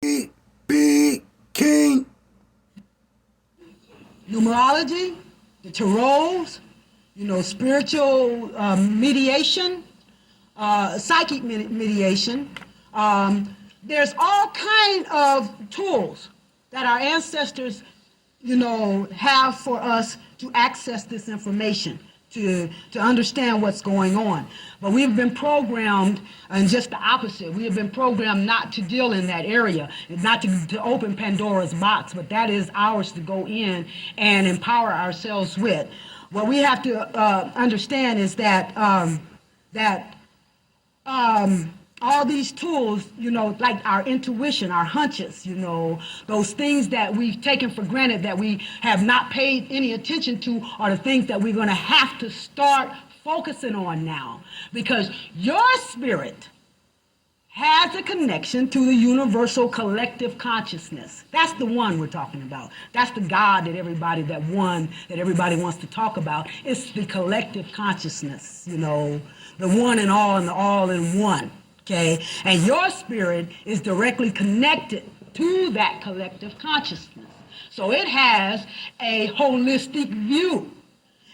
Big King. Numerology, the tarots, spiritual mediation, psychic mediation. There's all kind of tools that our ancestors, have for us to access this information, to understand what's going on. But we've been programmed, and just the opposite. We have been programmed not to deal in that area, not to open Pandora's box, but that is ours to go in and empower ourselves with. What we have to understand is that all these tools, like our intuition, our hunches, those things that we've taken for granted that we have not paid any attention to are the things that we're going to have to start focusing on now. Because your spirit has a connection to the universal collective consciousness. That's the one we're talking about. That's the God that everybody wants to talk about. It's the collective consciousness, the one and the all in one. Okay, and your spirit is directly connected to that collective consciousness. So it has a holistic view,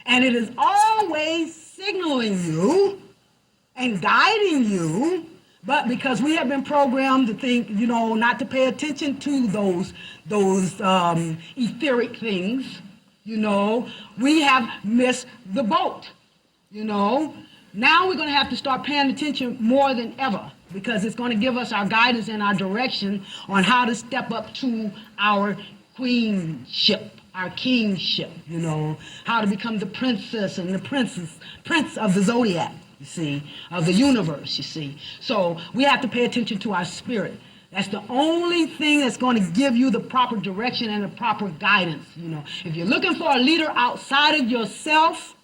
and it is always signaling you and guiding you. But because we have been programmed to think, not to pay attention to those etheric things, we have missed the boat, Now we're going to have to start paying attention more than ever, because it's going to give us our guidance and our direction on how to step up to our queenship, our kingship, how to become the princess and the prince of the zodiac, you see, of the universe, you see. So we have to pay attention to our spirit. That's the only thing that's going to give you the proper direction and the proper guidance, If you're looking for a leader outside of yourself,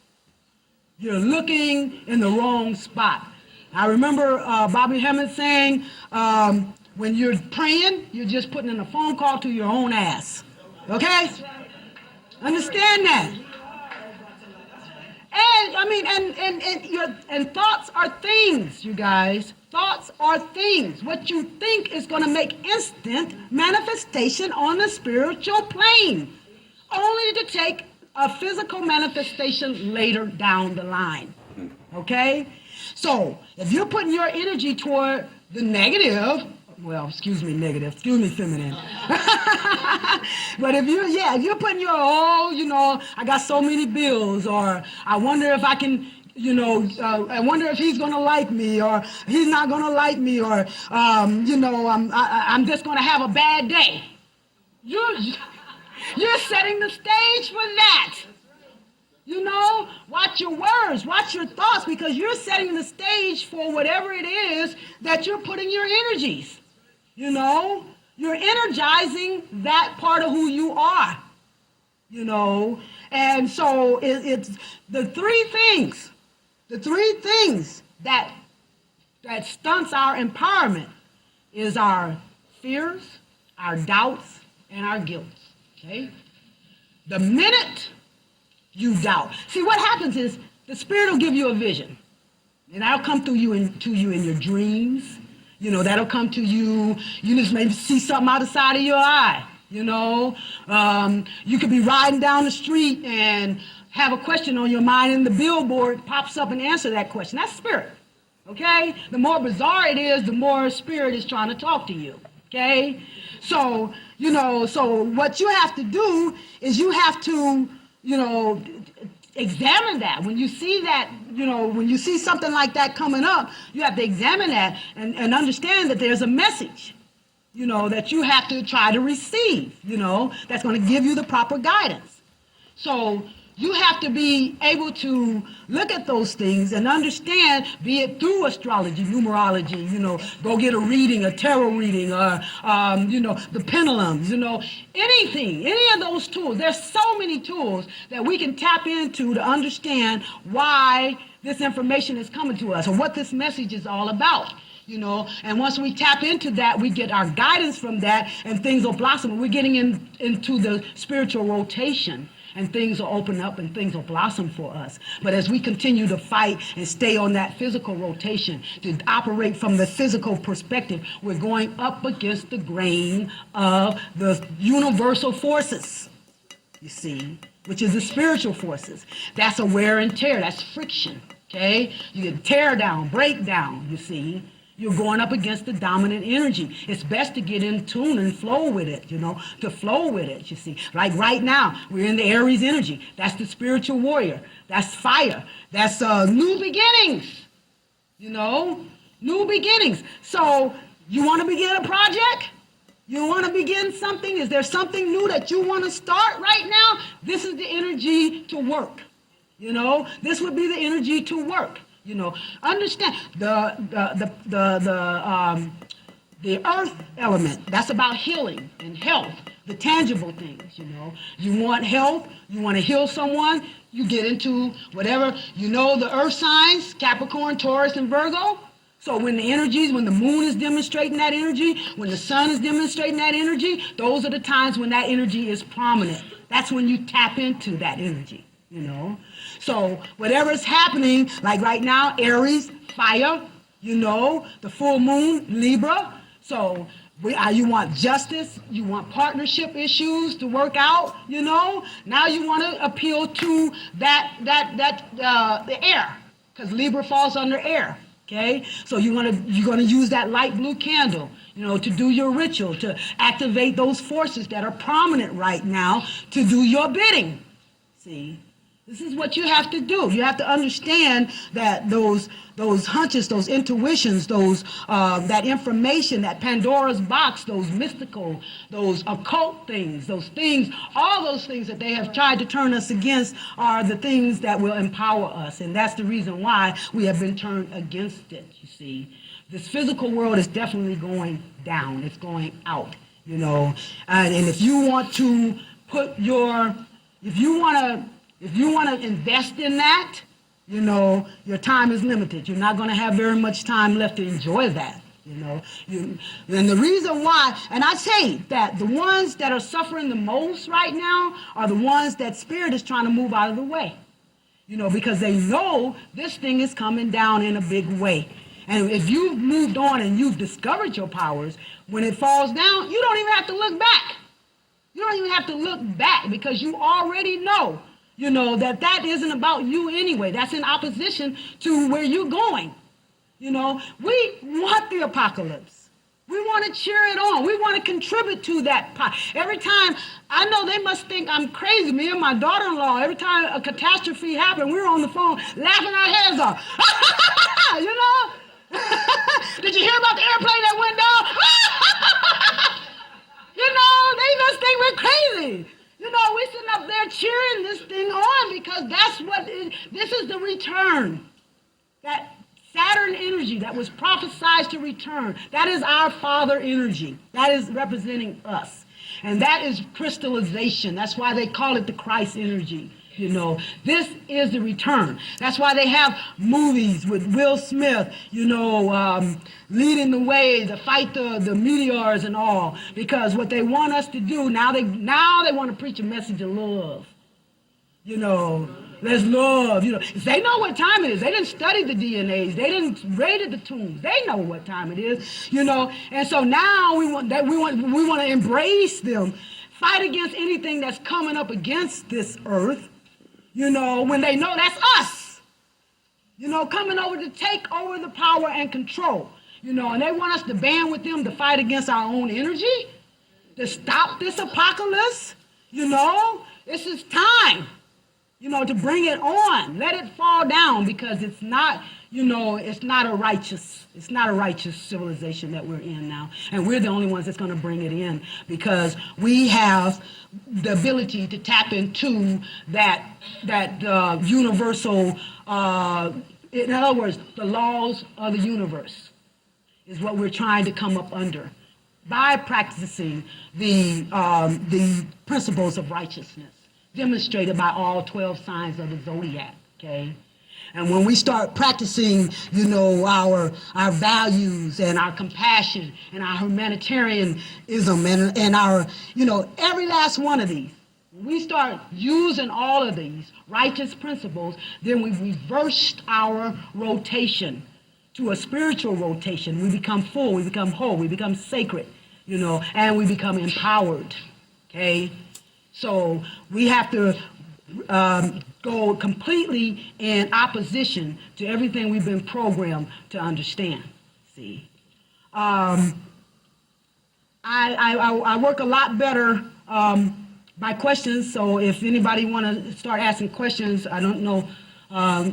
you're looking in the wrong spot. I remember Bobby Hemmett saying, when you're praying, you're just putting in a phone call to your own ass. Okay? Understand that. And thoughts are things, you guys. Thoughts are things. What you think is going to make instant manifestation on the spiritual plane, only to take a physical manifestation later down the line. Okay? So, if you're putting your energy toward the negative, excuse me, feminine. But if you're putting your, I got so many bills, or I wonder if I can, I wonder if he's going to like me, or he's not going to like me, or, I'm just going to have a bad day. You're setting the stage for that. Watch your words, watch your thoughts, because you're setting the stage for whatever it is that you're putting your energies. You're energizing that part of who you are. And so it's the three things that stunts our empowerment is our fears, our doubts, and our guilt. Okay? The minute you doubt. See, what happens is the Spirit will give you a vision. And that'll come to you in your dreams. That'll come to you. You just maybe see something out the side of your eye. You could be riding down the street and have a question on your mind, and the billboard pops up and answer that question. That's Spirit. Okay? The more bizarre it is, the more Spirit is trying to talk to you. Okay? So, so what you have to do is you have to, examine that. When you see that, when you see something like that coming up, you have to examine that and understand that there's a message, that you have to try to receive, that's going to give you the proper guidance. So you have to be able to look at those things and understand, be it through astrology, numerology, go get a reading, a tarot reading, or, the pendulums, anything, any of those tools. There's so many tools that we can tap into to understand why this information is coming to us or what this message is all about. And once we tap into that, we get our guidance from that, and things will blossom. We're getting into the spiritual rotation. and things will open up and things will blossom for us. But as we continue to fight and stay on that physical rotation, to operate from the physical perspective, we're going up against the grain of the universal forces, you see, which is the spiritual forces. That's a wear and tear. That's friction, okay? You can tear down, break down, you see. You're going up against the dominant energy. It's best to get in tune and flow with it, to flow with it, you see. Like right now, we're in the Aries energy. That's the spiritual warrior. That's fire. That's new beginnings, new beginnings. So you want to begin a project? You want to begin something? Is there something new that you want to start right now? This is the energy to work, This would be the energy to work. Understand the earth element. That's about healing and health, the tangible things. You want health. You want to heal someone. You get into whatever. The earth signs: Capricorn, Taurus, and Virgo. So when the energies, when the moon is demonstrating that energy, when the sun is demonstrating that energy, those are the times when that energy is prominent. That's when you tap into that energy. So whatever's happening, like right now, Aries, fire, the full moon, Libra. So you want justice, you want partnership issues to work out, Now you want to appeal to the air, because Libra falls under air. Okay, so you're gonna use that light blue candle, to do your ritual, to activate those forces that are prominent right now to do your bidding. See. This is what you have to do. You have to understand that those hunches, those intuitions, that information, that Pandora's box, those mystical, those occult things, all those things that they have tried to turn us against are the things that will empower us. And that's the reason why we have been turned against it, you see. This physical world is definitely going down. It's going out, And if you want to if you want to invest in that, your time is limited. You're not going to have very much time left to enjoy that, And the reason why, and I say that the ones that are suffering the most right now are the ones that Spirit is trying to move out of the way, because they know this thing is coming down in a big way. And if you've moved on and you've discovered your powers, when it falls down, you don't even have to look back. You don't even have to look back, because you already know. That isn't about you anyway. That's in opposition to where you're going. We want the apocalypse. We want to cheer it on. We want to contribute to that. Every time, I know they must think I'm crazy. Me and my daughter-in-law, every time a catastrophe happened, we were on the phone laughing our heads off. Did you hear about the airplane that went down? They must think we're crazy. We're sitting up there cheering this thing on, because this is the return. That Saturn energy that was prophesied to return, that is our Father energy. That is representing us. And that is crystallization. That's why they call it the Christ energy. This is the return. That's why they have movies with Will Smith, leading the way to fight the meteors and all. Because what they want us to do, now they want to preach a message of love. There's love. They know what time it is. They didn't study the DNAs. They didn't raid the tombs. They know what time it is. And so now we want to embrace them, fight against anything that's coming up against this earth. When they know that's us, coming over to take over the power and control, and they want us to band with them to fight against our own energy, to stop this apocalypse, this is time, to bring it on, let it fall down, because it's not, it's not a righteous civilization that we're in now. And we're the only ones that's going to bring it in, because we have the ability to tap into that universal, in other words, the laws of the universe is what we're trying to come up under by practicing the principles of righteousness demonstrated by all 12 signs of the zodiac, okay? And when we start practicing, our values and our compassion and our humanitarianism and our, every last one of these, When we start using all of these righteous principles, then we reversed our rotation to a spiritual rotation. We become full, we become whole, we become sacred, and we become empowered. Okay? So we have to go completely in opposition to everything we've been programmed to understand. See? I work a lot better by questions, so if anybody want to start asking questions, I don't know